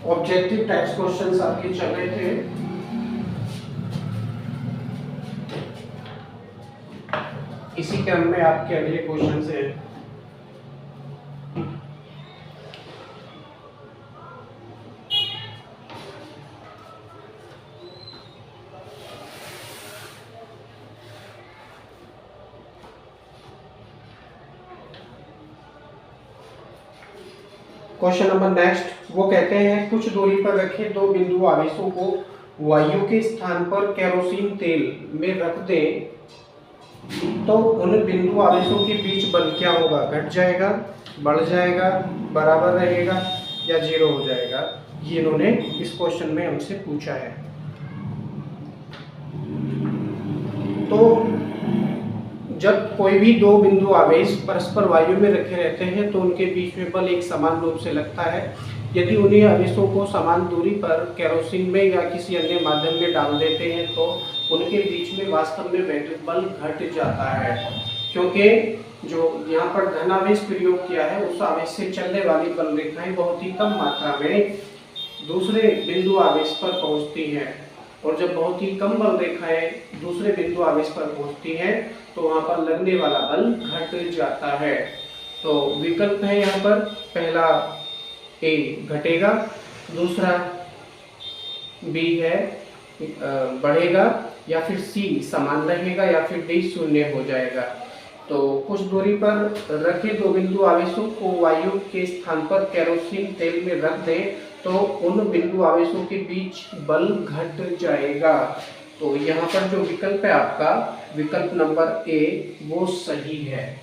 Objective types questions आपके चल रहे थे। इसी क्रम में आपके अगले क्वेश्चन है। क्वेश्चन नंबर नेक्स्ट, वो कहते हैं कुछ दूरी पर रखे दो बिंदु आवेशों को वायु के स्थान पर केरोसिन तेल में रख दें तो उन बिंदु आवेशों के बीच बल क्या होगा? घट जाएगा, बढ़ जाएगा, बराबर रहेगा या जीरो हो जाएगा? ये इन्होंने इस क्वेश्चन में हमसे पूछा है। तो जब कोई भी दो बिंदु आवेश परस्पर वायु में रखे रहते हैं तो उनके बीच में बल एक समान रूप से लगता है। यदि उन्हीं आवेशों को समान दूरी पर केरोसिन में या किसी अन्य माध्यम में डाल देते हैं तो उनके बीच में वास्तव में वैद्युत बल घट जाता है, क्योंकि जो यहाँ पर धनावेश प्रयोग किया है उस आवेश से चलने वाली बल रेखाएं बहुत ही कम मात्रा में दूसरे बिंदु आवेश पर पहुंचती हैं, और जब बहुत ही कम बल रेखाएं दूसरे बिंदु आवेश पर पहुंचती हैं तो वहां पर लगने वाला बल घट जाता है। तो विकल्प है यहाँ पर, पहला ए घटेगा, दूसरा बी है बढ़ेगा, या फिर सी समान रहेगा, या फिर डी शून्य हो जाएगा। तो कुछ दूरी पर रखे दो बिंदु आवेशों को वायु के स्थान पर केरोसिन तेल में रख दें तो उन बिंदु आवेशों के बीच बल घट जाएगा। तो यहाँ पर जो विकल्प है आपका, विकल्प नंबर ए वो सही है।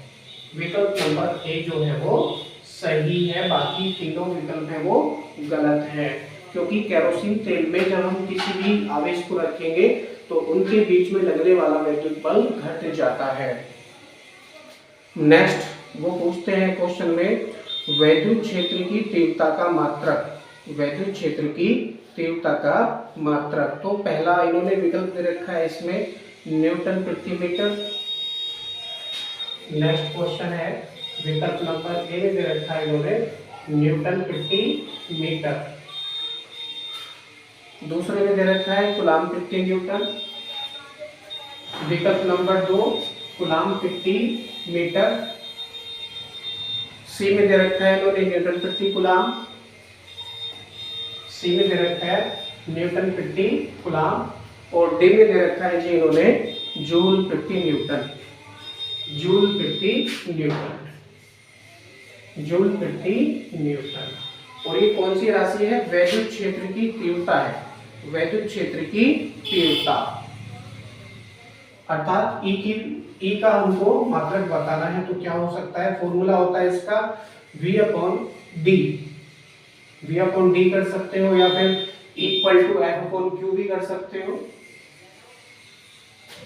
विकल्प नंबर ए जो है वो सही है, बाकी तीनों विकल्प है वो गलत है, क्योंकि केरोसिन तेल में जब हम किसी भी आवेश को रखेंगे तो उनके बीच में लगने वाला वैद्युत बल घट जाता है। नेक्स्ट वो पूछते हैं क्वेश्चन में, वैद्युत क्षेत्र की तीव्रता का मात्रक, वैद्युत क्षेत्र की तीव्रता का मात्रक। तो पहला इन्होंने विकल्प दे रखा है इसमें न्यूटन प्रति मीटर। नेक्स्ट क्वेश्चन है विकल्प नंबर ए में दे रखा है इन्होंने न्यूटन प्रति मीटर। दूसरे में दे रखा है कूलाम प्रति न्यूटन। विकल्प नंबर 2 कूलाम प्रति मीटर। सी में दे रखा है इन्होंने न्यूटन प्रति कूलाम। सी में दे रखा है न्यूटन प्रति कूलाम, और डी में दे रखा है जी इन्होंने जूल प्रति न्यूटन। जूल प्रति न्यूटन, जूल प्रति न्यूटन। और ये कौन सी राशि है? वैद्युत क्षेत्र की तीव्रता है, वैद्युत क्षेत्र की तीव्रता, अर्थात ई का हमको मात्रक बताना है। तो क्या हो सकता है? फॉर्मूला होता है इसका V/D। V/D कर सकते हो या फिर F/Q भी कर सकते हो।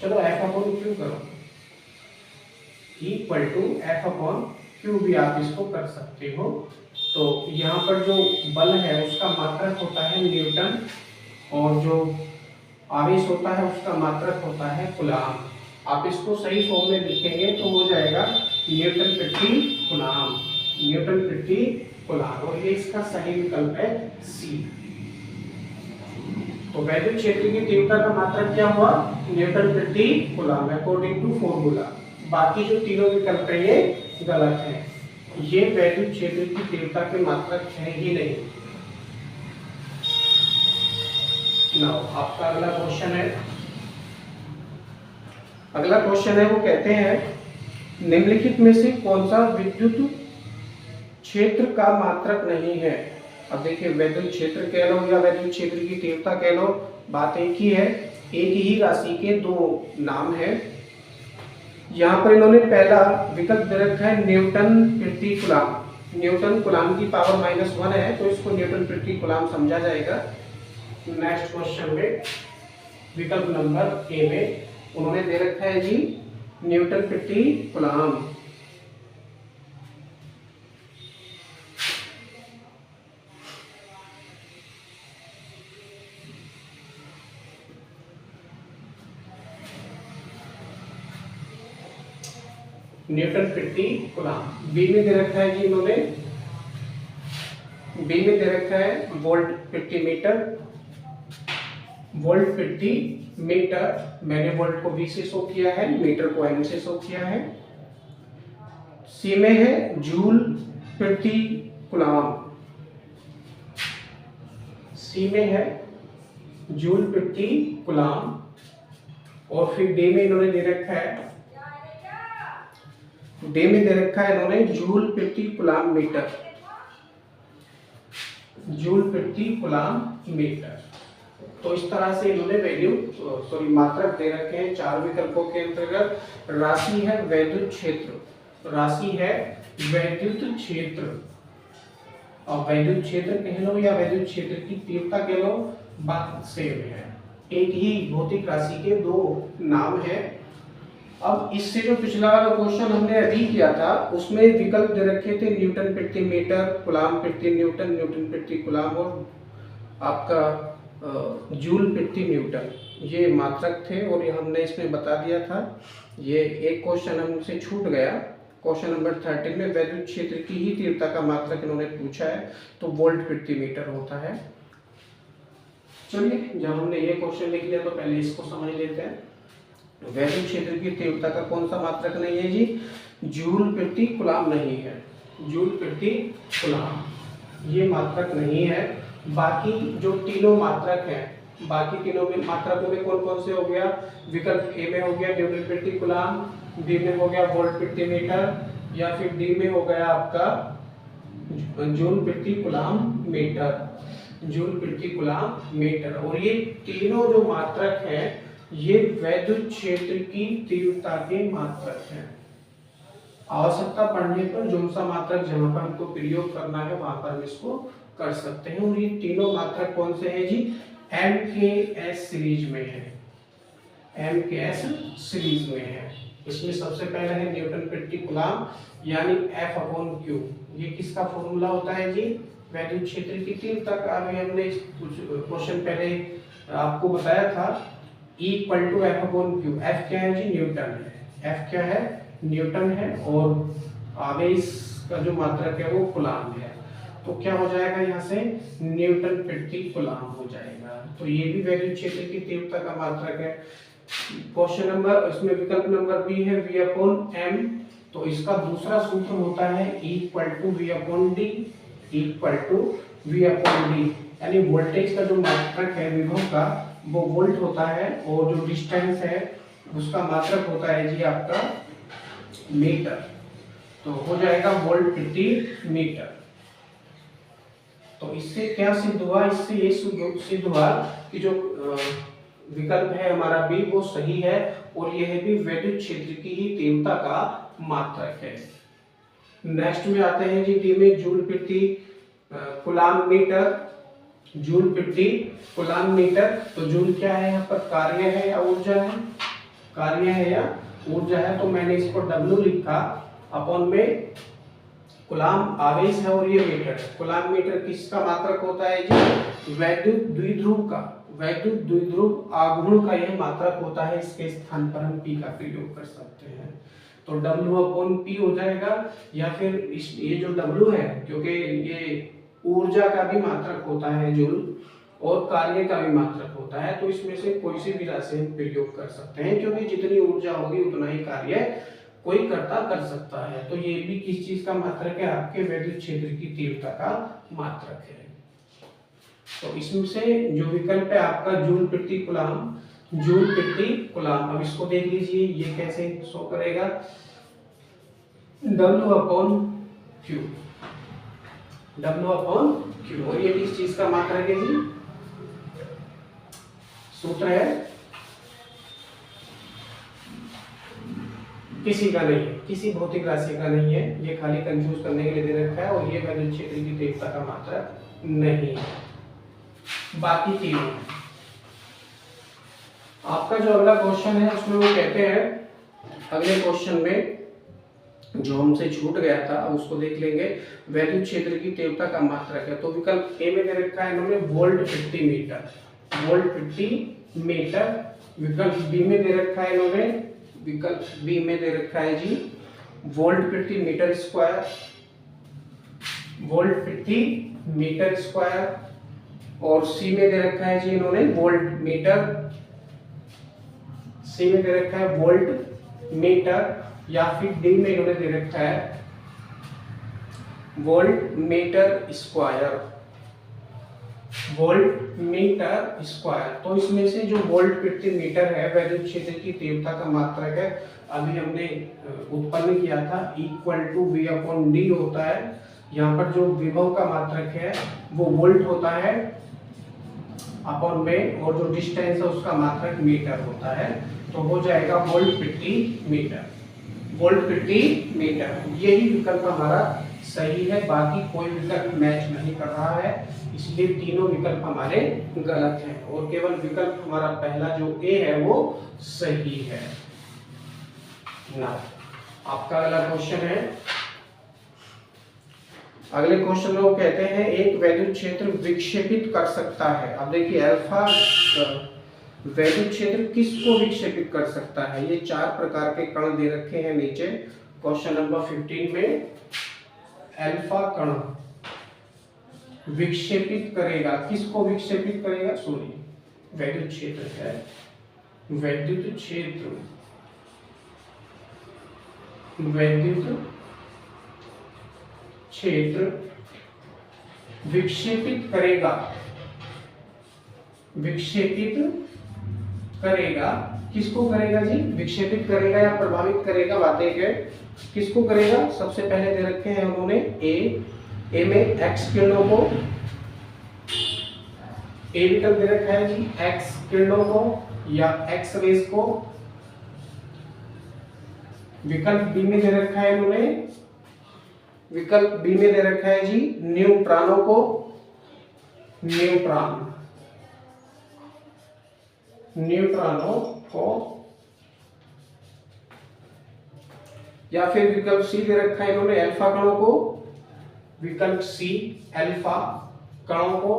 चलो F/Q करो, F/Q भी आप इसको कर सकते हो। तो यहाँ पर जो बल है उसका मात्रक होता है न्यूटन, और जो आवेश होता है उसका मात्रक होता है कूलाम। आप इसको सही फॉर्म में लिखेंगे तो हो जाएगा न्यूटन प्रति कूलाम, न्यूटन प्रति कूलाम, और ये इसका सही विकल्प है सी। तो वैद्युत क्षेत्र की तीव्रता का मात्रक क्या हुआ? न्यूटन प्रति कूलाम अकॉर्डिंग टू फॉर्मूला। बाकी जो तीनों विकल्प है ये गलत है, ये वैद्युत क्षेत्र की तीव्रता के मात्रक है ही नहीं। नाउ आपका अगला क्वेश्चन है, अगला क्वेश्चन है वो कहते हैं निम्नलिखित में से कौन सा विद्युत क्षेत्र का मात्रक नहीं है? अब देखिए, वैद्युत क्षेत्र कह लो या वैद्युत क्षेत्र की तीव्रता कह लो, बात एक ही है, एक ही राशि के दो नाम है। यहाँ पर इन्होंने पहला विकल्प दे रखा है न्यूटन प्रति कूलाम। न्यूटन कूलाम की पावर -1 है तो इसको न्यूटन प्रति कूलाम समझा जाएगा। नेक्स्ट क्वेश्चन में विकल्प नंबर ए में उन्होंने दे रखा है जी न्यूटन प्रति कूलाम। न्यूटन प्रति कूलाम। बी में दे रखा है जी इन्होंने बी में दे रखा है वोल्ट प्रति मीटर, वोल्ट प्रति मीटर, मैंने वोल्ट को V से शो किया है, मीटर को M से शो किया है। सी में है जूल प्रति कूलम, सी में है जूल प्रति कूलम। और फिर डी में इन्होंने दे रखा है, डी में दे रखा है इन्होंने जूल प्रति कूलम मीटर, जूल प्रति कूलम मीटर। तो इस तरह से इन्होंने वैल्यू मात्रक दे रखे हैं चार विकल्पों के अंतर्गत। राशि है वैद्युत क्षेत्र, राशि है वैद्युत क्षेत्र, और वैद्युत क्षेत्र कह लो या वैद्युत क्षेत्र की तीव्रता कह लो, बात सेम है। एक ही भौतिक राशि के दो नाम है। अब इससे जो पिछला वाला क्वेश्चन हमने अभी किया था उसमें विकल्प दे रखे थे न्यूटन प्रति मीटर, कूलम प्रति न्यूटन, न्यूटन प्रति कूलम और आपका जूल प्रति न्यूटन, ये मात्रक थे। और ये हमने इसमें बता दिया था। ये एक क्वेश्चन हमसे छूट गया, क्वेश्चन नंबर 13 में वैद्युत क्षेत्र की ही तीव्रता का मात्रक इन्होंने पूछा है, तो वोल्ट प्रति मीटर होता है। चलिए, जब हमने ये क्वेश्चन लिख लिया तो पहले इसको समझ लेते हैं। वैद्युत क्षेत्र की तीव्रता का कौन सा मात्रक नहीं है जी? जूल प्रति कूलम नहीं है, जूल प्रति कूलम ये मात्रक नहीं है। बाकी जो तीनों मात्रक हैं, बाकी तीनों में मात्रकों में कौन कौन से हो गया? विकल्प ए में हो गया न्यूटन प्रति कूलम, बी में हो गया वोल्ट प्रति मीटर, या फिर डी में हो गया आपका जूल प्रति कूलम मीटर, जूल प्रति कूलम मीटर। और ये तीनों जो मात्रक हैं ये वैद्युत क्षेत्र की तीव्रता के मात्रक हैं। आवश्यकता पड़ने पर जो सा मात्रक जहां पर हमको प्रयोग करना है वहां पर हम इसको कर सकते हैं। और ये तीनों मात्रक कौन से हैं जी? MKS सीरीज में है, MKS सीरीज में है। इसमें सबसे पहले है न्यूटन प्रति कूलम यानी F/Q। ये किसका फॉर्मूला होता है जी? वैद्युत क्षेत्र की तीव्रता का। अभी हमने इस क्वेश्चन पहले आपको बताया था, E = F/Q। F क्या है जी? न्यूटन है। F क्या है? न्यूटन है। और आवेश का जो मात्रक है वो कूलम है। तो क्या हो जाएगा यहाँ से? न्यूटन प्रति कूलम हो जाएगा। तो ये भी वैद्युत क्षेत्र की तीव्रता का मात्रक है। क्वेश्चन नंबर, इसमें विकल्प नंबर बी है V/M। तो इसका दूसरा सूत्र होता है E = V/D, E = V/D। यानी वोल्टेज का जो मात्रक है विभव का वो वोल्ट होता है, और जो डिस्टेंस है उसका मात्रक होता है जी आपका मीटर। तो हो जाएगा वोल्ट प्रति मीटर। तो इससे क्या सिद्ध हुआ? इससे ये सिद्ध हुआ कि जो विकल्प है हमारा बी वो सही है, और यह भी वैद्युत क्षेत्र की ही तीव्रता का मात्रक है। नेक्स्ट में आते हैं जी डी में जूल प्रति कूलम मीटर, जूल प्रति कूलम मीटर। तो जूल क्या है यहाँ पर? कार्य है या ऊर्जा है? कार्य है या ऊर्जा है। तो मैंने इसको W लिखा, अपॉन में कूलम आवेश है और ये मीटर है। कूलम मीटर किसका मात्रक होता है जी? वैद्युत द्विध्रुव का, वैद्युत द्विध्रुव आघूर्ण का यह मात्रक होता है। इसके स्थान पर हम P का प्रयोग कर सकते हैं। तो W/P हो जाएगा, या फिर ये जो W है, क्योंकि ये ऊर्जा का भी मात्रक होता है जूल, और कार्य का भी मात्रक होता है, तो इसमें से कोई सी भी राशि हम प्रयोग कर सकते हैं, क्योंकि जितनी ऊर्जा होगी उतना ही कार्य कोई करता कर सकता है। तो ये भी किस चीज का मात्रक है? आपके वैद्युत क्षेत्र की तीव्रता का मात्रक है। तो इसमें से जो विकल्प है आपका जूल प्रति कूलम, जूल प्रति कूलम। अब इसको देख लीजिए, ये कैसे शो करेगा? W/Q, W/Q। और ये किस चीज का मात्रक है जी? सूत्र है किसी का नहीं है, किसी भौतिक राशि का नहीं है, ये खाली कंफ्यूज करने के लिए दे रखा है। और ये वैद्युत क्षेत्र की तीव्रता का मात्रक नहीं है, बाकी तीनों है। आपका जो अगला क्वेश्चन है उसमें वो कहते हैं, अगले क्वेश्चन में जो हमसे छूट गया था उसको देख लेंगे। वैद्युत क्षेत्र की तीव्रता का मात्रक है। तो विकल्प ए में दे रखा है इन्होंने वोल्ट प्रति मीटर, वोल्ट प्रति मीटर। विकल्प बी में दे रखा है इन्होंने, विकल्प बी में दे रखा है जी वोल्ट प्रति मीटर स्क्वायर, वोल्ट प्रति मीटर स्क्वायर, और सी में दे रखा है जी इन्होंने वोल्ट मीटर, सी में दे रखा है वोल्ट मीटर, या फिर डी में इन्होंने दे रखा है volt meter square, volt meter square. तो इसमें से जो वोल्ट प्रति मीटर है वैद्युत क्षेत्र की तीव्रता का मात्रक है, अभी हमने उत्पन्न किया था, equal to V upon D होता है। यहाँ पर जो विभव का मात्रक है वो वोल्ट होता है अपॉन में, और जो डिस्टेंस है उसका मात्रक मीटर होता है। तो हो जाएगा वोल्ट प्रति मीटर, वोल्ट प्रति मीटर। यही विकल्प हमारा सही है, बाकी कोई विकल्प मैच नहीं कर रहा है, इसलिए तीनों विकल्प हमारे गलत हैं, और केवल विकल्प हमारा पहला जो ए है वो सही है ना। आपका अगला क्वेश्चन है, अगले क्वेश्चन में वो कहते हैं एक वैद्युत क्षेत्र विक्षेपित कर सकता है। अब देखिए अल्फा वैद्युत क्षेत्र किसको विक्षेपित कर सकता है, ये 4 प्रकार के कण दे रखे हैं नीचे क्वेश्चन नंबर 15 में। अल्फा कण विक्षेपित करेगा, किसको विक्षेपित करेगा, सॉरी वैद्युत क्षेत्र है, वैद्युत क्षेत्र, वैद्युत क्षेत्र विक्षेपित करेगा, विक्षेपित करेगा, किसको करेगा जी, विक्षेपित करेगा या प्रभावित करेगा, बातें है किसको करेगा। सबसे पहले दे रखे हैं उन्होंने ए में एक्स किरणों को, ए विकल्प दे रखा है जी एक्स किरणों को या एक्स रेज को। विकल्प बी में दे रखा है इन्होंने, विकल्प बी में दे रखा है जी न्यूट्रॉनों को, न्यूट्रॉन, न्यूट्रॉनों को, या फिर विकल्प सी दे रखा है इन्होंने अल्फा कणों को, विकल्प सी अल्फा कणों को,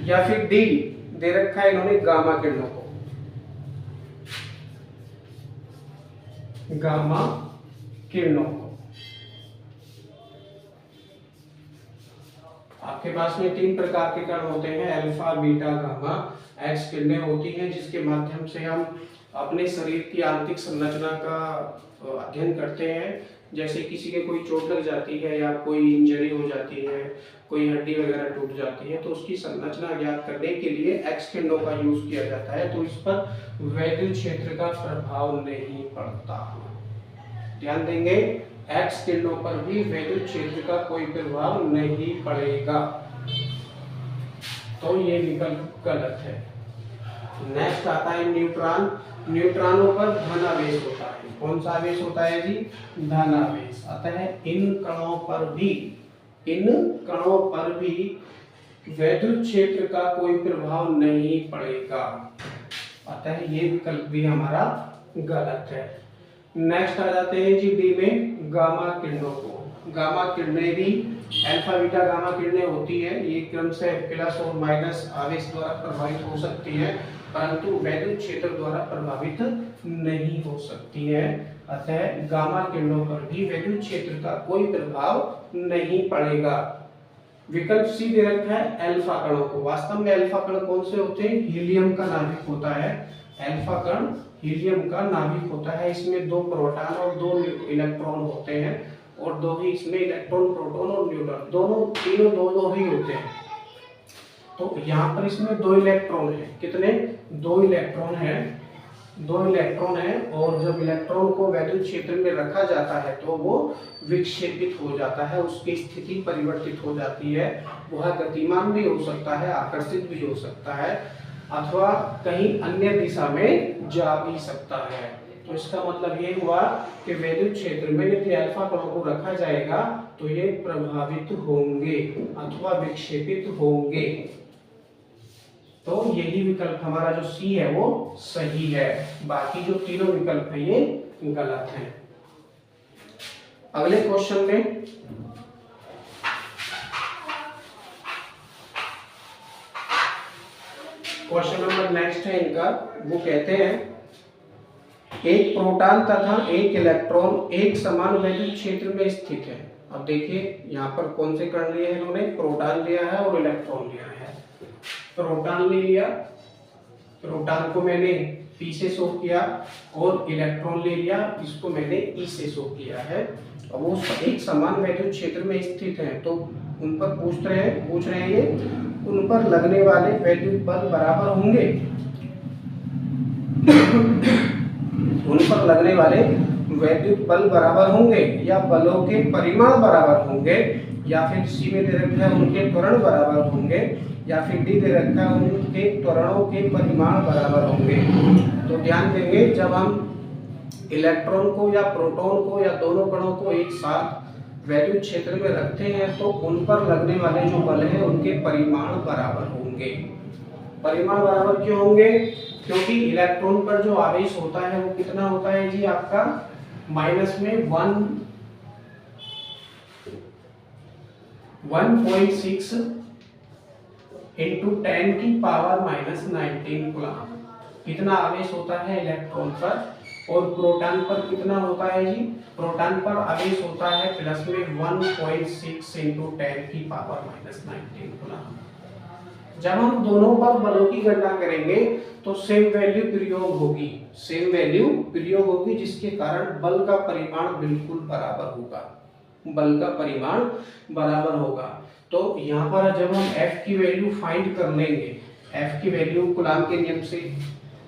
या फिर डी दे रखा है इन्होंने गामा किरणों को, गामा किरणों को। आपके पास में 3 प्रकार के कण होते हैं, अल्फा बीटा गामा। एक्स किरणें होती हैं जिसके माध्यम से हम अपने शरीर की आंतरिक संरचना का अध्ययन करते हैं, जैसे किसी के कोई चोट लग जाती है या कोई इंजरी हो जाती है, कोई हड्डी वगैरह टूट जाती है, तो उसकी संरचना ज्ञात करने के लिए एक्स किरणों का यूज किया जाता है, तो इस पर वैद्युत क्षेत्र का प्रभाव नहीं पड़ता। ध्यान देंगे, एक्स किरणों पर भी वैद्युत क्षेत्र का कोई प्रभाव नहीं पड़ेगा, तो ये विकल्प गलत है। नेक्स्ट आता है न्यूट्रॉन। न्यूट्रॉनों पर धनावेश होता है, कौन सा आवेश होता है जी, धनावेश। अतः इन कणों पर भी, इन कणों पर भी वैद्युत क्षेत्र का कोई प्रभाव नहीं पड़ेगा, अतः ये विकल्प भी हमारा गलत है। नेक्स्ट आ जाते हैं जी डी में गामा किरणों को। गामा किरणें भी अल्फा बीटा गामा किरणें होती है, ये क्रम से प्लस और माइनस आवेश द्वारा प्रभावित हो सकती है, परंतु वैद्युत क्षेत्र द्वारा प्रभावित नहीं हो सकती है, अतः गामा किरणों पर भी वैद्युत क्षेत्र का कोई प्रभाव नहीं पड़ेगा। विकल्प सी दे रखा है अल्फा कणों को। वास्तव में अल्फा कण कौन से होते हैं, हीलियम का नाभिक होता है, अल्फा कण हीलियम का नाभिक होता है, इसमें 2 प्रोटॉन और 2 इलेक्ट्रॉन होते हैं, और 2 ही इसमें इलेक्ट्रॉन, प्रोटॉन और न्यूट्रॉन, दोनों तीनों दो ही होते हैं। तो यहाँ पर इसमें 2 इलेक्ट्रॉन है, कितने, 2 इलेक्ट्रॉन है, 2 इलेक्ट्रॉन है, और जब इलेक्ट्रॉन को वैद्युत क्षेत्र में रखा जाता है तो वो विक्षेपित हो जाता है, उसकी स्थिति परिवर्तित हो जाती है, वह गतिमान भी हो सकता है, आकर्षित भी हो सकता है, अथवा कहीं अन्य दिशा में जा भी सकता है। तो इसका मतलब ये हुआ कि वैद्युत क्षेत्र में यदि अल्फा कणों को रखा जाएगा तो ये प्रभावित होंगे अथवा विक्षेपित होंगे, तो यही विकल्प हमारा जो सी है वो सही है, बाकी जो तीनों विकल्प है ये गलत है। अगले क्वेश्चन में क्वेश्चन नंबर नेक्स्ट है इनका, वो कहते हैं एक प्रोटॉन तथा एक इलेक्ट्रॉन एक समान वैद्युत क्षेत्र में स्थित है। अब देखिए यहाँ पर कौन से कण लिए हैं इन्होंने, प्रोटॉन लिया है और इलेक्ट्रॉन लिया है। प्रोटॉन ले लिया, प्रोटॉन को मैंने P से शो किया और इलेक्ट्रॉन ले लिया, इसको मैंने E से शो किया है। अब वो एक समान वैद्युत क्षेत्र में स्थित हैं, तो उन पर पूछ रहे हैं ये उन पर लगने वाले वैद्युत बल बराबर होंगे। उन पर लगने वाले वैद्युत बल बराबर होंगे या बलों के परिमाण बराबर होंगे, या फिर C में दे रखा है उनके त्वरण बराबर होंगे, या फिर D दे रखा है उनके त्वरणों के परिमाण बराबर होंगे। तो ध्यान देंगे, जब हम इलेक्ट्रॉन को या प्रोटॉन को या दोनों कणों को एक साथ वैद्युत क्षेत्र में रखते हैं तो उन पर लगने वाले जो बल हैं उनके परिमाण बराबर होंगे। परिमाण बराबर क्यों होंगे? क्योंकि इलेक्ट्रॉन पर जो आवेश होता है वो कितना होता है जी आपका माइनस में 1.6 इंटू 10 की पावर माइनस 19 कूलम कितना आवेश होता है इलेक्ट्रॉन पर, और प्रोटॉन पर कितना होता है जी? प्रोटॉन पर आवेश होता है प्लस में 1.6 इंटू 10 की पावर माइनस 19 कूलम। जब हम दोनों पर बलों की गणना करेंगे तो सेम वैल्यू प्रयोग होगी, सेम वैल्यू प्रयोग होगी, जिसके कारण बल का परिमाण बिल्कुल बराबर होगा, बल का परिमाण बराबर होगा। तो यहाँ पर जब हम F की वैल्यू फाइंड कर लेंगे, F की वैल्यू कूलम के नियम से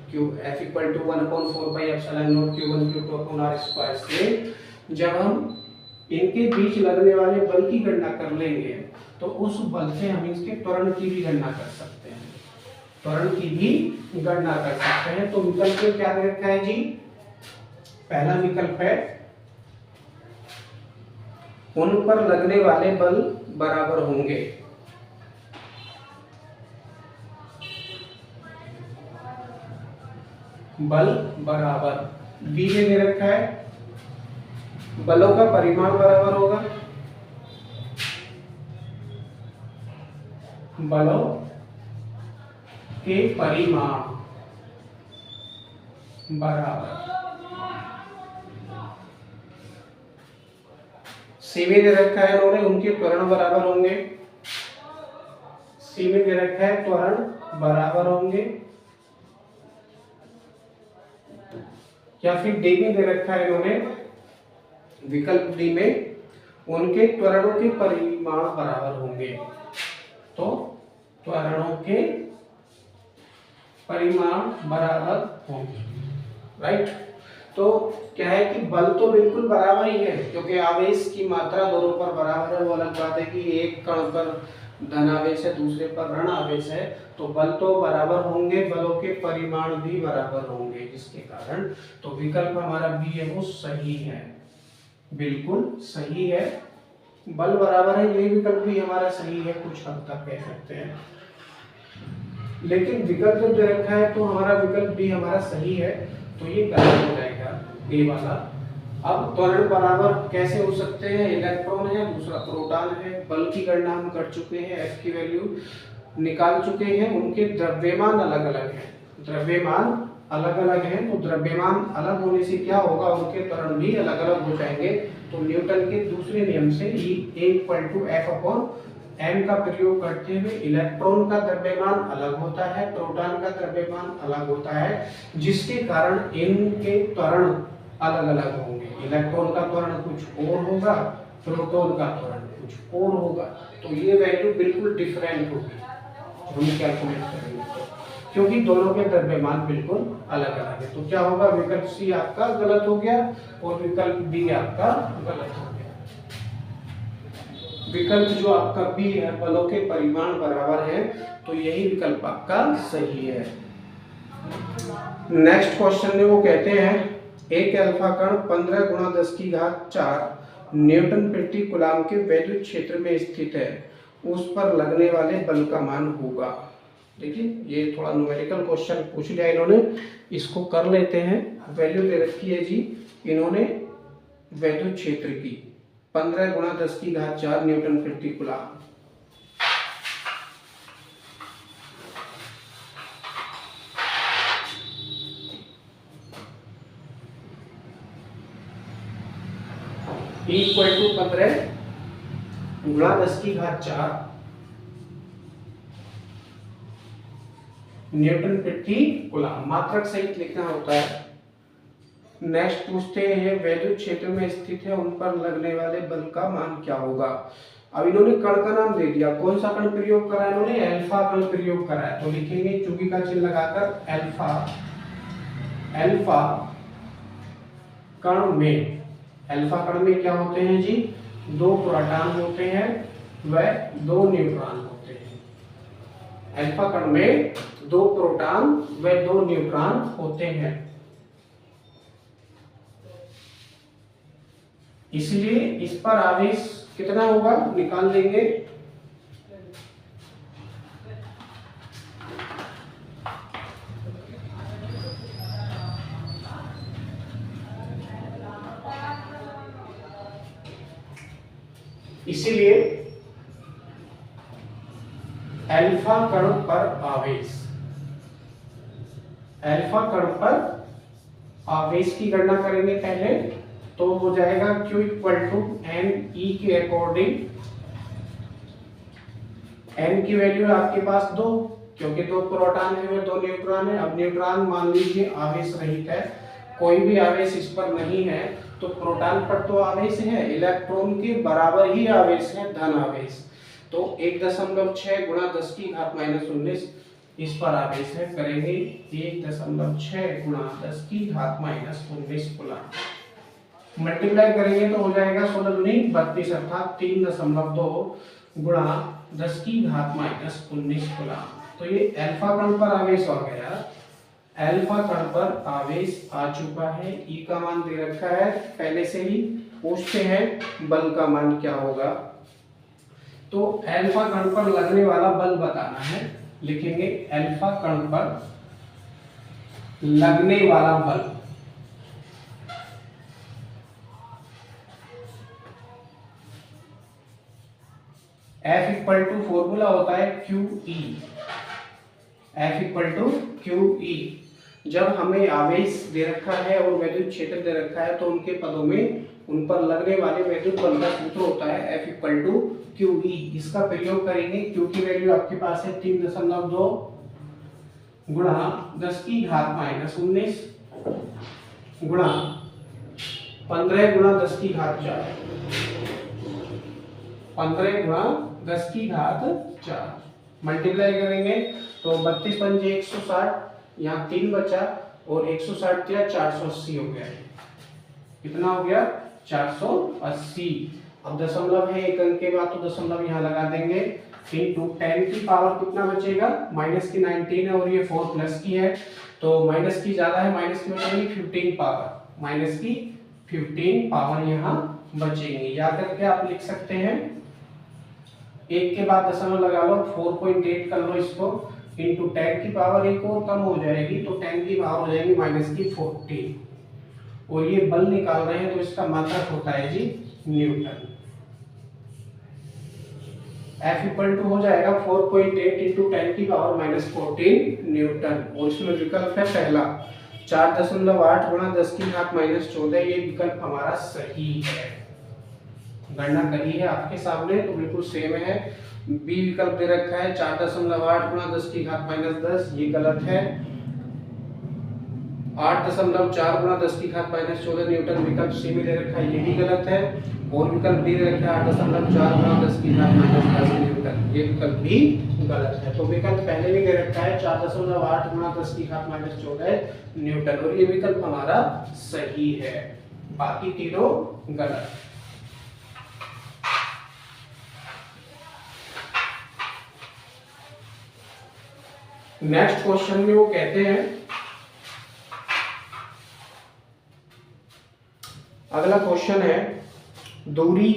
Q F equal to 1/4 pi epsilon naught Q1 Q2 upon R square से जब हम इनके बीच लगने वाले बल की गणना कर लेंगे तो उस बल से हम इसके त्वरण की भी गणना कर सकते हैं, त्वरण की भी गणना कर सकते हैं। तो विकल्प में क्या दे रखा है जी? पहला विकल्प है उन पर लगने वाले बल बराबर होंगे। बल बराबर, बी में दे रखा है बलों का परिमाण बराबर होगा, बलों के परिमाण बराबर। सी में दे रखा है इन्होंने उनके त्वरण बराबर होंगे, सी में दे रखा है त्वरण बराबर होंगे, या फिर डी में दे रखा है इन्होंने विकल्प डी में उनके त्वरणों के परिमाण बराबर होंगे। तो त्वरणों के परिमाण बराबर होंगे, राइट। तो क्या है कि बल तो बिल्कुल बराबर ही है, क्योंकि आवेश की मात्रा दोनों पर बराबर है। वो अलग बात है कि एक कण पर धन आवेश है, दूसरे पर ऋण आवेश है, तो बल तो बराबर होंगे, बलों के परिमाण भी बराबर होंगे, जिसके कारण तो विकल्प हमारा बी है वो सही है, बिल्कुल सही है। बल बराबर है, ये विकल्प भी हमारा सही है, कुछ हद तक कह सकते हैं। लेकिन विकल्प जब दे रखा है तो हमारा विकल्प भी हमारा सही है, तो ये गलत हो जाएगा ए वाला। अब त्वरण बराबर कैसे हो सकते हैं? इलेक्ट्रॉन है, दूसरा प्रोटॉन है, बल की गणना हम कर चुके हैं, एफ की वैल्यू निकाल चुके हैं, उनके द्रव्यमान अलग अलग हैं, द्रव्यमान अलग अलग हैं, तो द्रव्यमान अलग होने से क्या होगा, उनके त्वरण भी अलग अलग हो जाएंगे। तो न्यूटन के दूसरे नियम से E=F/m का प्रयोग करते हुए इलेक्ट्रॉन का द्रव्यमान अलग होता है, प्रोटॉन का द्रव्यमान अलग होता है, जिसके कारण इनके त्वरण अलग अलग होंगे। इलेक्ट्रॉन का त्वरण कुछ और होगा, प्रोटॉन का त्वरण कुछ और होगा, तो ये वैल्यू बिल्कुल डिफरेंट होगी हम कैलकुलेट करेंगे, क्योंकि दोनों के द्रव्यमान बिल्कुल अलग अलग है। तो क्या होगा, विकल्प सी आपका गलत हो गया और विकल्प बी आपका गलत हो गया। विकल्प जो आपका बी है, बलों के परिमाण बराबर है, तो यही विकल्प आपका सही है। नेक्स्ट क्वेश्चन में वो कहते हैं एक अल्फा कण 15 गुणा 10 की घात 4 न्यूटन प्रति कूलम के वैद्युत क्षेत्र में स्थित है, उस पर लगने वाले बल का मान होगा। देखिए ये थोड़ा न्यूमेरिकल क्वेश्चन पूछ लिया इन्होंने, इसको कर लेते हैं। वैल्यू दे रखी है जी इन्होंने वैद्युत क्षेत्र की 15 गुणा 10 की घात 4 न्यूटन प्रति कूलम। E इक्वल टू 15 गुणा 10 की घात 4 न्यूटन प्रति कूलम। मात्रक सहित लिखना होता है। नेक्स्ट पूछते हैं वैद्युत क्षेत्र में स्थित है उन पर लगने वाले बल का मान क्या होगा। अब इन्होंने कण का नाम दे दिया। कौन सा कण प्रयोग करा है इन्होंने? अल्फा कण प्रयोग करा है। तो लिखेंगे चूंकि का चिन्ह लगाकर अल्फा। अल्फा कण में, अल्फा कण में क्या होते हैं जी? 2 प्रोटॉन होते हैं व 2 न्यूट्रॉन होते हैं। अल्फा कण में 2 प्रोटॉन व 2 न्यूट्रॉन होते हैं। इसलिए इस पर आवेश कितना होगा निकाल लेंगे। इसीलिए अल्फा कण पर आवेश, अल्फा कण पर आवेश की गणना करेंगे पहले। तो हो जाएगा Q equal to N E के अकॉर्डिंग। n की वैल्यू है आपके पास 2, क्योंकि 2 प्रोटॉन है व 2 न्यूट्रॉन है। अब न्यूट्रॉन मान लीजिए आवेश रहित है, कोई भी आवेश इस पर नहीं है, तो प्रोटॉन पर तो आवेश है, इलेक्ट्रॉन के बराबर ही आवेश है, धन आवेश। तो 1.6 गुणा 10 की घात -19 इस पर आवेश है। करेंगे 1.6 गुणा 10 की घात -19 कूलम। मल्टीप्लाई करेंगे तो हो जाएगा 16 दूनी 32 अर्थात 3.2 गुणा 10 की घात -19 कूलम। तो ये अल्फा कण पर आवेश आ गया। अल्फा कण पर आवेश आ चुका है। ई का मान दे रखा है पहले से ही। पूछते हैं बल का मान क्या होगा। तो अल्फा कण पर लगने वाला बल बताना है। लिखेंगे अल्फा कण पर लगने वाला बल। F इक्वल टू फॉर्मूला होता है QE। F equal to QE। जब हमें आवेश दे रखा है और वैद्युत क्षेत्र दे रखा है तो उनके पदों में उन पर लगने वाले वैद्युत बल का सूत्र होता है F इक्वल टू QE। इसका प्रयोग करेंगे। Q की वैल्यू आपके पास है 3.2 गुणा 10 की घात -19 गुणा 15 गुणा 10 की घात 4। 15 गुणा 10 की घात 4 मल्टीप्लाई करेंगे तो 32 पंजे 160, यहाँ 3 बचा और 160 दिया 480 हो गया। कितना हो गया? 480। अब दशमलव है एक अंक के बाद तो दशमलव यहाँ लगा देंगे। इनटू 10 की पावर कितना बचेगा? माइनस की 19 है और ये 4 प्लस की है, तो माइनस की ज्यादा है, माइनस की बचेगी 15 पावर, माइनस की 15 पावर यहाँ बचेंगे। याद करके आप लिख सकते हैं। एक के बाद दशमलव लगा लो, 4.8 कर लो इसको, इंटू 10 की पावर एक और कम हो जाएगी तो 10 की पावर हो जाएगी माइनस की 14। और ये बल निकाल रहे हैं तो इसका मात्रक होता है जी न्यूटन। F इक्वल टू हो जाएगा 4.8 इंटू 10 की पावर -14 न्यूटन। और इसमें विकल्प है पहला 4.8 गुणा 10 की घात -14। ये विकल्प हमारा सही है। गणना करी है आपके सामने तो बिल्कुल सेम है। बी विकल्प दे रखा है 4.8 गुणा 10 की घात -10, ये गलत है। 8.4 गुणा 10 की घात -14 न्यूटन विकल्प सी में दे रखा है, ये भी गलत है। और विकल्प डी दे रखा है 8.4 गुणा 10 की घात -10 न्यूटन, ये विकल्प भी गलत है। तो विकल्प पहले भी दे रखा है 4.8 गुणा 10 की घात -14 न्यूटन और ये विकल्प हमारा सही है, बाकी तीनों गलत। नेक्स्ट क्वेश्चन में वो कहते हैं, अगला क्वेश्चन है दूरी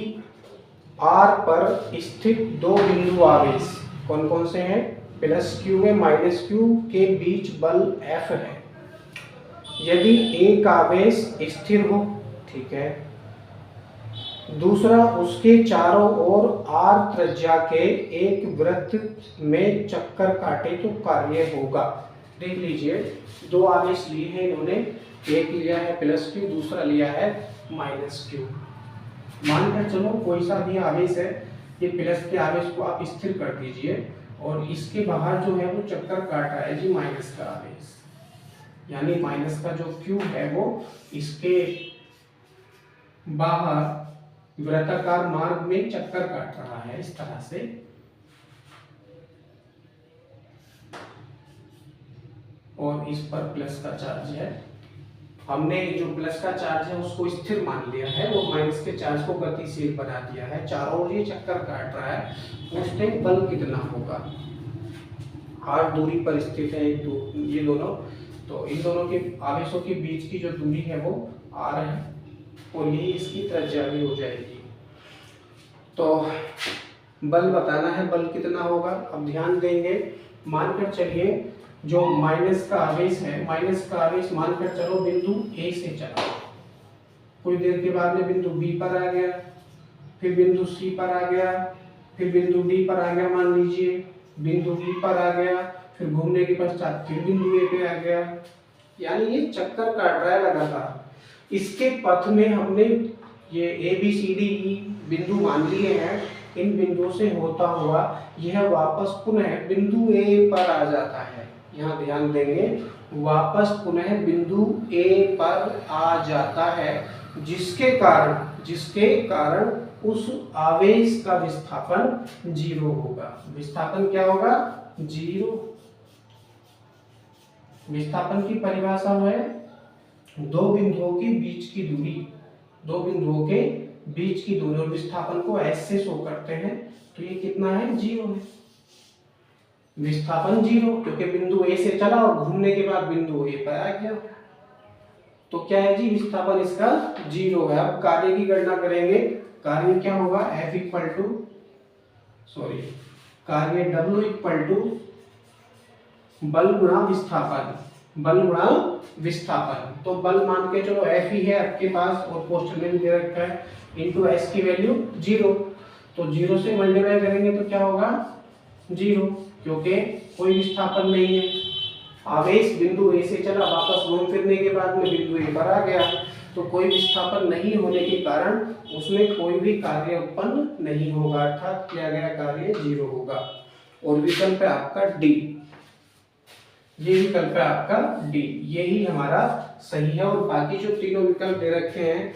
r पर स्थित दो बिंदु आवेश कौन कौन से हैं? +q व -q के बीच बल F है। यदि एक आवेश स्थिर हो, ठीक है, दूसरा उसके चारों ओर r त्रिज्या के एक वृत्त में चक्कर काटे तो कार्य होगा। देख लीजिए, दो आवेश लिए हैं इन्होंने, एक लिया है +q, दूसरा लिया है -q। मानकर चलो कोई सा भी आवेश है, ये प्लस के आवेश को आप स्थिर कर दीजिए और इसके बाहर जो है वो चक्कर काट रहा है जी माइनस का आवेश, यानी माइनस का जो क्यू है वो इसके बाहर वृत्ताकार मार्ग में चक्कर काट रहा है इस तरह से। और इस पर प्लस का चार्ज है, हमने जो प्लस का चार्ज है उसको स्थिर मान लिया है और माइनस के चार्ज को गतिशील बना दिया है, चारों ओर ये चक्कर काट रहा है, उस टाइम बल कितना होगा। r दूरी पर स्थित है ये दोनों, तो इन दोनों के आवेशों के बीच की जो दूरी है वो r है और ये इसकी त्रिज्या भी हो जाएगी। तो बल बताना है, बल कितना होगा। अब ध्यान देंगे, मानकर चलिए जो माइनस का आवेश है, माइनस का आवेश मानकर चलो बिंदु ए से चला, कुछ देर के बाद में बिंदु बी पर आ गया, फिर बिंदु सी पर आ गया, फिर बिंदु डी पर आ गया, मान लीजिए बिंदु बी पर आ गया, फिर घूमने के पश्चात फिर बिंदु ए पे आ गया, यानी ये चक्कर काट रहा है लगातार। इसके पथ में हमने ये A B C D E बिंदु मान लिए हैं, इन बिंदुओं से होता हुआ यह वापस पुनः बिंदु ए पर आ जाता है। यहाँ ध्यान देंगे, वापस पुनः बिंदु ए पर आ जाता है, जिसके कारण उस आवेश का विस्थापन 0 होगा। विस्थापन क्या होगा? 0। विस्थापन की परिभाषा है दो बिंदुओं के बीच की दूरी, दो बिंदुओं के बीच की दूरी, और विस्थापन को एस से शो करते हैं, तो ये कितना है? 0 है। विस्थापन 0, क्योंकि बिंदु ए से चला और घूमने के बाद बिंदु ए पर आ गया, तो क्या है जी? विस्थापन इसका 0 है। अब कार्य की गणना करेंगे, कार्य क्या होगा? F इक्वल टू कार्य W इक्वल टू बल गुणा विस्थापन, बल गुणा विस्थापन। तो बल मान के चलो F ही है आपके पास और पोस्टर में भी दे रखा है, इंटू S की वैल्यू 0, तो 0 से मल्टीप्लाई करेंगे तो क्या होगा? 0, क्योंकि कोई विस्थापन नहीं है। आवेश बिंदु ए से चला, वापस घूम फिरने के बाद में बिंदु ए पर आ गया, तो कोई विस्थापन नहीं होने के कारण उसमें कोई भी कार्य उत्पन्न नहीं होगा, अर्थात किया गया कार्य 0 होगा। और विकल्प है आपका डी, ये विकल्प है आपका डी, यही हमारा सही है। और बाकी जो तीनों विकल्प दे रखे हैं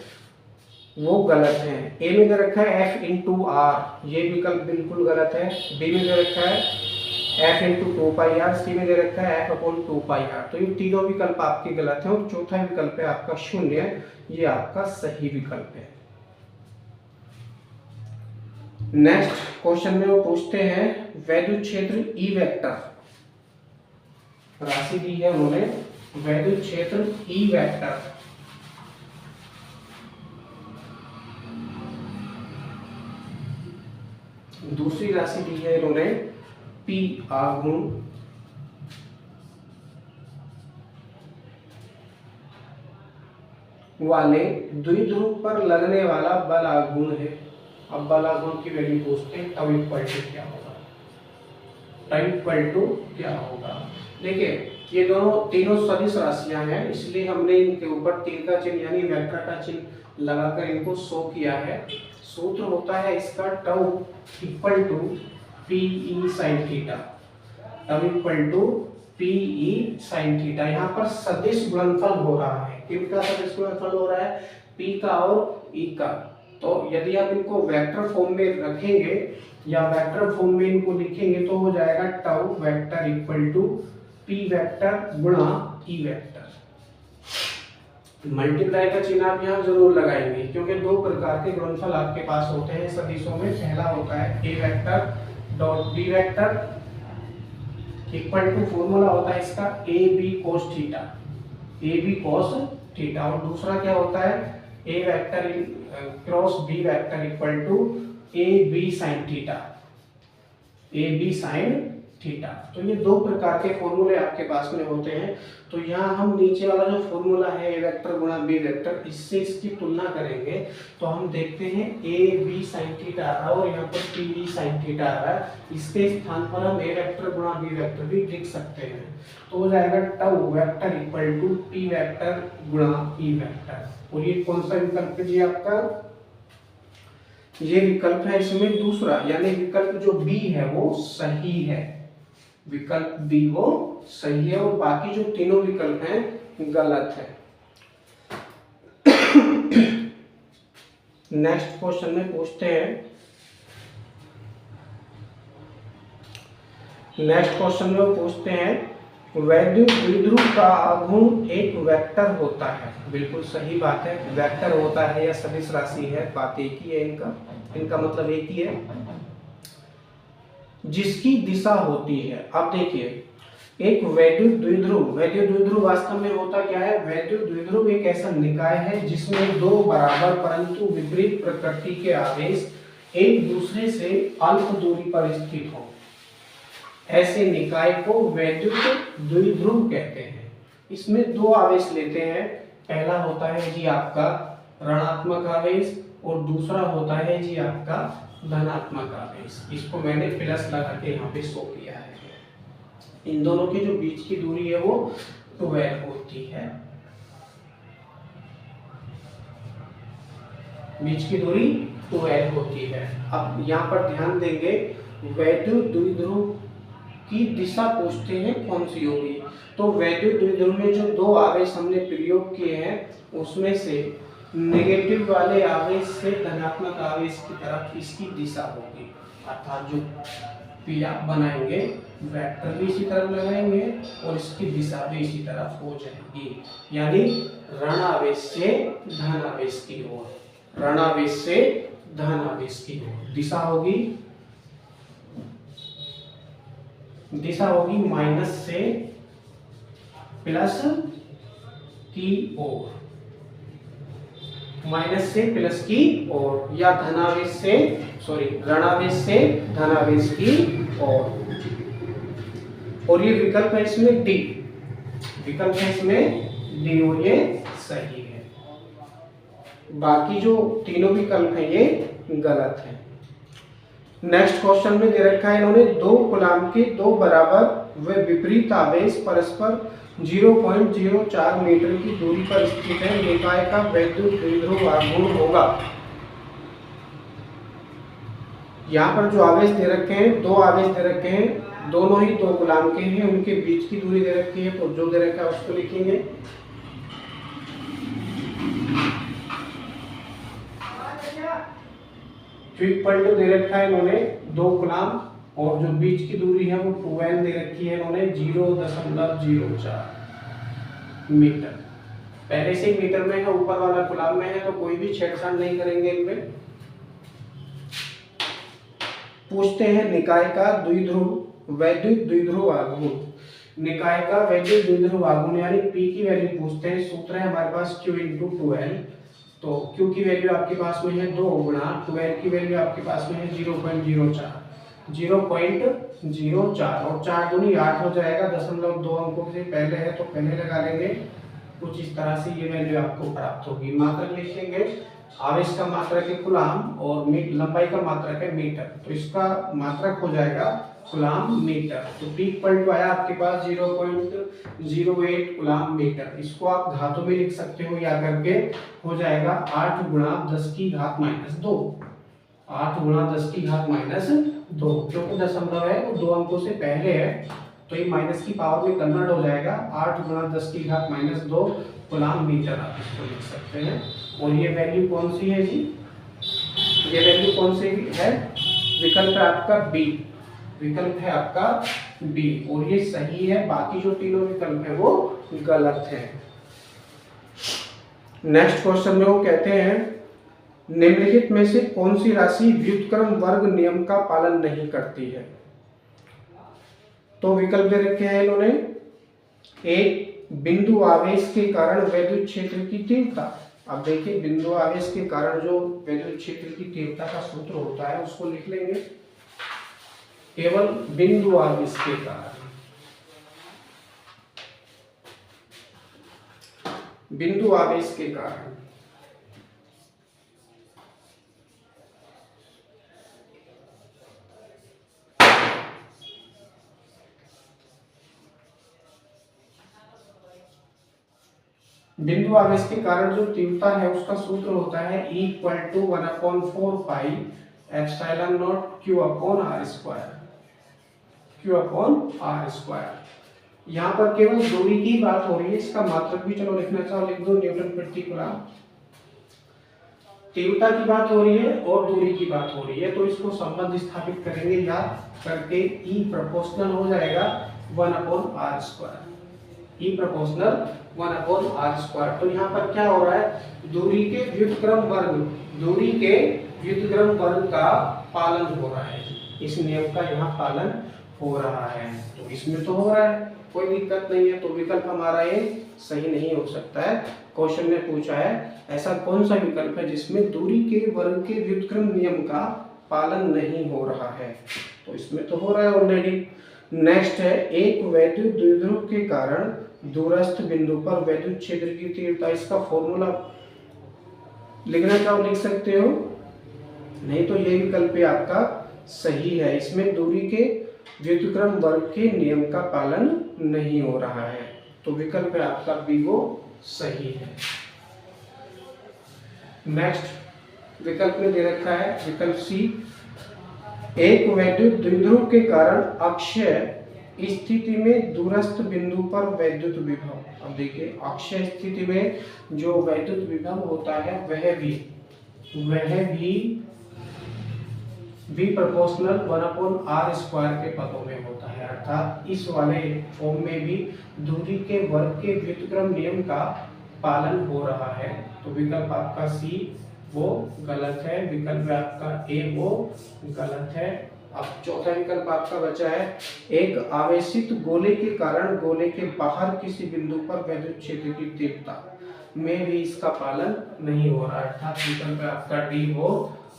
वो गलत हैं। ए में दे रखा है F इंटू आर, ये विकल्प बिल्कुल गलत है। बी में दे रखा है F इंटू 2πr, सी में दे रखा है F अपॉन 2πr, तो ये तीनों विकल्प आपके गलत हैं। और चौथा विकल्प है आपका 0, ये आपका सही विकल्प है। नेक्स्ट क्वेश्चन में वो पूछते हैं वैद्युत क्षेत्र ई वेक्टर, राशि दी है उन्होंने वैद्युत क्षेत्र ई वेक्टर, दूसरी राशि दी है इन्होंने P आघूर्ण, वाले द्विध्रुव पर लगने वाला बल आघूर्ण है। अब बल आघूर्ण की वैल्यू पूछते हैं, टाउ इक्वल टू क्या होगा? टाउ इक्वल टू क्या होगा? देखिए ये दोनों तीनों सदिश राशियां हैं, इसलिए हमने इनके ऊपर तीर का चिन्ह यानी वेक्टर का चिन्ह लगाकर इनको शो किया है। सूत्र होता है इसका tau equal to P E sine theta, tau equal to P E sine theta. यहाँ पर सदिश गुणनफल हो रहा है, किनका सदिश गुणनफल हो रहा है? पी का और ई का। तो यदि आप इनको वेक्टर फॉर्म में रखेंगे या वेक्टर फॉर्म में इनको लिखेंगे तो हो जाएगा tau vector equal to P vector गुणा ई वेक्टर। मल्टीप्लाई का चिन्ह आप यहाँ जरूर लगाएंगे, क्योंकि दो प्रकार के गुणनफल आपके पास होते हैं सदिशों में। पहला होता है A vector dot B vector equal to, formula होता है इसका A B cos theta, A B cos theta. और दूसरा क्या होता है? A vector cross B vector equal to A B sine theta, A B sine theta. तो ये दो प्रकार के फॉर्मूले आपके पास में होते हैं। तो यहाँ हम नीचे वाला जो फॉर्मूला है ए वेक्टर गुणा बी वेक्टर, इससे इसकी तुलना करेंगे तो हम देखते हैं ए बी साइन थीटा आ रहा है और यहाँ पर पी बी साइन थीटा आ रहा है। इसके स्थान पर हम ए वेक्टर गुणा बी वेक्टर भी लिख सकते हैं, तो हो जाएगा tau vector equal to P vector गुणा ई वेक्टर। और ये कौन सा विकल्प है जी आपका? ये विकल्प है इसमें दूसरा, यानी विकल्प जो बी है वो सही है, विकल्प बी वो सही है, और बाकी जो तीनों विकल्प हैं गलत है। नेक्स्ट क्वेश्चन में पूछते हैं, नेक्स्ट क्वेश्चन में वो पूछते हैं वैद्युत द्विध्रुव का आघूर्ण एक वेक्टर होता है। बिल्कुल सही बात है, वेक्टर होता है या सदिश राशि है, बात एक ही है, इनका मतलब एक ही है, जिसकी दिशा होती है। अब देखिए, एक वैद्युत द्विध्रुव वास्तव में होता क्या है? वैद्युत द्विध्रुव एक ऐसा निकाय है जिसमें दो बराबर परंतु विपरीत प्रकृति के आवेश एक दूसरे से अल्प दूरी पर स्थित हो, ऐसे निकाय को वैद्युत द्विध्रुव कहते हैं। इसमें दो आवेश लेते हैं, पहला होता है जी आपका ऋणात्मक आवेश और दूसरा होता है जी आपका धनात्मक आवेश। इसको मैंने प्लस लगा के यहाँ पे शो किया है। इन दोनों के जो बीच की दूरी है वो 12 होती है, बीच की दूरी 12 होती है। अब यहाँ पर ध्यान देंगे, वैद्युत द्विध्रुव की दिशा पूछते हैं कौन सी होगी, तो वैद्युत द्विध्रुव में जो दो आवेश हमने प्रयोग किए हैं उसमें से नेगेटिव वाले आवेश से धनात्मक आवेश की तरफ इसकी दिशा होगी, अर्थात जो पी आप बनाएंगे वेक्टर भी इसी तरफ लगाएंगे और इसकी दिशा भी इसी तरफ हो जाएगी, यानी ऋण आवेश से धन आवेश की ओर, ऋण आवेश से धन आवेश की ओर दिशा होगी, दिशा होगी माइनस से प्लस की ओर, माइनस से प्लस की ओर, या धनावेश से ऋणावेश से धनावेश की ओर। और ये विकल्प है इसमें डी, विकल्प है इसमें डी और ये सही है। बाकी जो तीनों विकल्प हैं ये गलत है। नेक्स्ट क्वेश्चन में दे रखा है इन्होंने, दो कूलाम के दो बराबर व विपरीत आवेश परस्पर 0.04 मीटर की दूरी पर स्थित है, निकाय का वैद्युत द्विध्रुव आघूर्ण होगा। यहाँ पर जो आवेश दे रखे हैं, दो आवेश दे रखे हैं, दोनों ही दो कूलाम के हैं, उनके बीच की दूरी दे रखी है, तो जो दे रखा है उसको लिखेंगे। इक्वल टू दे रखा है इन्होंने दो कूलाम, और जो बीच की दूरी है वो 12 दे रखी है इन्होंने 0.04 मीटर। पहले से ही मीटर में है, ऊपर वाला कूलाम में है, तो कोई भी छेड़छाड़ नहीं करेंगे इनमें। पूछते हैं निकाय का द्विध्रुव वैद्युत द्विध्रुव आघूर्ण, निकाय का वैद्युत द्विध्रुव आघूर्ण यानी P की वैल्यू पूछते हैं। सूत्र है हमारे पास Q × 12, तो Q की वैल्यू आपके पास में है 2 गुणा 12 की वैल्यू आपके पास में है 0.04, 0.04 और 4 दूनी 8 हो जाएगा, 0.2 अंकों से पहले है तो पहले लगा लेंगे। कुछ इस तरह से ये वैल्यू आपको प्राप्त होगी। मात्रक लिखेंगे, आवेश का मात्रक है कूलाम और लंबाई का मात्रक है मीटर, तो इसका मात्रक हो जाएगा कूलाम मीटर। तो P इक्वल टू आया आपके पास 0.08 कूलाम मीटर। इसको आप घातों में लिख सकते हो या करके, हो जाएगा 8 गुणा 10 की घात -2, 8 गुणा 10 की घात -2, क्योंकि दशमलव है वो 2 अंकों से पहले है तो ये माइनस की पावर में कन्वर्ट हो जाएगा। 8 गुणा 10 की घात -2 कूलाम मीटर आप इसको लिख सकते हैं। और ये वैल्यू कौन सी है जी, ये वैल्यू कौन सी है? विकल्प है आपका बी, विकल्प है आपका बी और ये सही है। बाकी जो तीनों विकल्प है वो गलत है। नेक्स्ट क्वेश्चन में वो कहते हैं निम्नलिखित में से कौन सी राशि व्युत्क्रम वर्ग नियम का पालन नहीं करती है? तो विकल्प दे रखे हैं इन्होंने, एक बिंदु आवेश के कारण वैद्युत क्षेत्र की तीव्रता। अब देखिए बिंदु आवेश के कारण जो वैद्युत क्षेत्र की तीव्रता का सूत्र होता है उसको लिख लेंगे, केवल बिंदु आवेश के कारण, बिंदु आवेश के कारण। बिंदु आवेश के कारण जो तीव्रता है उसका सूत्र होता है E = 1/4 pi epsilon not Q upon R square. यहाँ पर केवल दूरी की बात हो रही है, इसका मात्रक भी चलो लिखना चाहो लिख दो, न्यूटन प्रति कूलम। तीव्रता की बात हो रही है और दूरी की बात हो रही है, तो इसको संबंध स्थापित करेंगे याद करके। E प्रोपोर्शनल हो जाएगा 1/r square. E proportional 1/r square. तो यहाँ पर क्या हो रहा है, दूरी के व्युत्क्रम वर्ग का पालन हो रहा है, इस नियम का यहाँ पालन हो रहा है। तो इसमें तो हो रहा है, कोई दिक्कत नहीं है, तो विकल्प हमारा ये सही नहीं हो सकता है। क्वेश्चन में पूछा है ऐसा कौन सा विकल्प है जिसमें दूरी के वर्ग के व्युत्क्रम नियम का पालन नहीं हो रहा है, तो इसमें तो हो रहा है ऑलरेडी। नेक्स्ट है, एक वैद्युत द्विध्रुव के कारण दूरस्थ बिंदु पर वैद्युत क्षेत्र की तीव्रता। इसका फॉर्मूला लिखना चाहो लिख सकते हो, नहीं तो ये विकल्प आपका सही है। इसमें दूरी के व्युत्क्रम वर्ग के नियम का पालन नहीं हो रहा है, तो विकल्प आपका बी वो सही है। नेक्स्ट विकल्प में दे रखा है विकल्प सी, एक वैद्युत द्विध्रुव के कारण अक्षीय स्थिति में दूरस्थ बिंदु पर वैद्युत विभव। अब देखिए, अक्षीय स्थिति में जो वैद्युत विभव होता है वह भी प्रोपोर्शनल 1/r स्क्वायर के पदों में होता है, अर्थात इस वाले फॉर्म में भी दूरी के वर्ग के व्युत्क्रम नियम का पालन हो रहा है। तो विकल्प आपका सी वो गलत है, विकल्प आपका ए वो गलत है। अब चौथा विकल्प आपका बचा है, एक आवेशित गोले के कारण गोले के बाहर किसी बिंदु पर वैद्युत क्षेत्र की तीव्रता में भी इसका पालन नहीं हो रहा है, अर्थात विकल्प आपका डी वो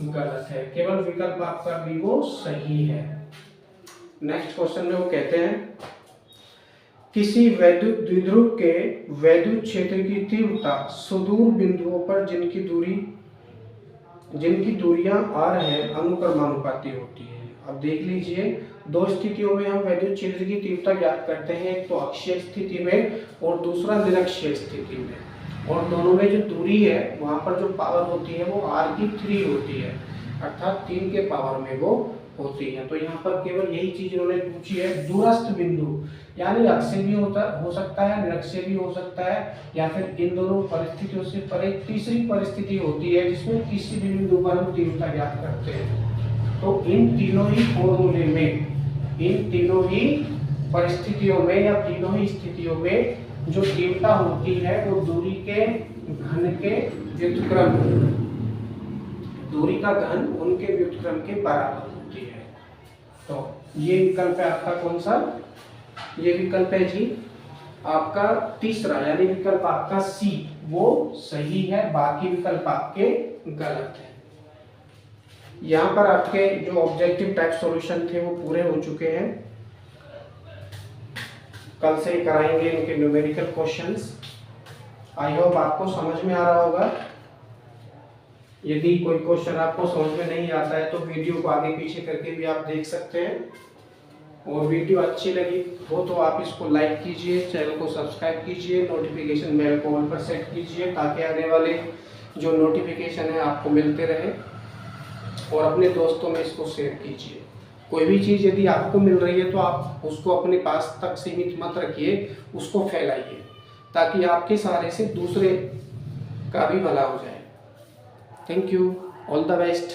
गलत है। केवल विकल्प आपका बी वो सही है। नेक्स्ट क्वेश्चन में वो कहते हैं, किसी वैद्युत द्विध्रुव के वैद्युत क्षेत्र की तीव्रता सुदूर बिंदुओं पर जिनकी दूरियां r है अनुक्रमानुपाती होती है। अब देख लीजिए, दो स्थितियों में हम वैद्युत क्षेत्र की तीव्रता ज्ञात करते हैं, एक तो अक्षीय स्थिति में और दूसरा निरक्षीय स्थिति में, और दोनों में जो दूरी है वहां पर जो पावर होती है वो r3 होती है, अर्थात 3 के पावर में वो होती है। तो यहाँ पर केवल यही चीज उन्होंने पूछी है, दूरस्थ बिंदु यानी अक्षीय भी हो सकता है, निरक्षीय भी हो सकता है, या फिर इन दोनों परिस्थितियों से पर एक तीसरी परिस्थिति होती है जिसमें किसी भी बिंदु पर हम तीव्रता ज्ञात करते हैं। तो इन तीनों ही फॉर्मूले में, इन तीनों ही परिस्थितियों में या तीनों ही स्थितियों में जो तीव्रता होती है वो दूरी के घन के व्युत्क्रम, दूरी का घन उनके व्युत्क्रम के बराबर होती है। तो ये विकल्प है आपका कौन सा, ये विकल्प है जी आपका तीसरा, यानी विकल्प आपका सी वो सही है, बाकी विकल्प आपके गलत है। यहाँ पर आपके जो ऑब्जेक्टिव टाइप सॉल्यूशन थे वो पूरे हो चुके हैं, कल से कराएंगे इनके न्यूमेरिकल क्वेश्चंस। आई होप आपको समझ में आ रहा होगा। यदि कोई क्वेश्चन आपको समझ में नहीं आता है तो वीडियो को आगे पीछे करके भी आप देख सकते हैं, और वीडियो अच्छी लगी हो तो आप इसको लाइक कीजिए, चैनल को सब्सक्राइब कीजिए, नोटिफिकेशन बेल को ऑल पर सेट कीजिए ताकि आने वाले जो नोटिफिकेशन है आपको मिलते रहे, और अपने दोस्तों में इसको शेयर कीजिए। कोई भी चीज़ यदि आपको मिल रही है तो आप उसको अपने पास तक सीमित मत रखिए, उसको फैलाइए ताकि आपके सहारे से दूसरे का भी भला हो जाए। Thank you, all the best.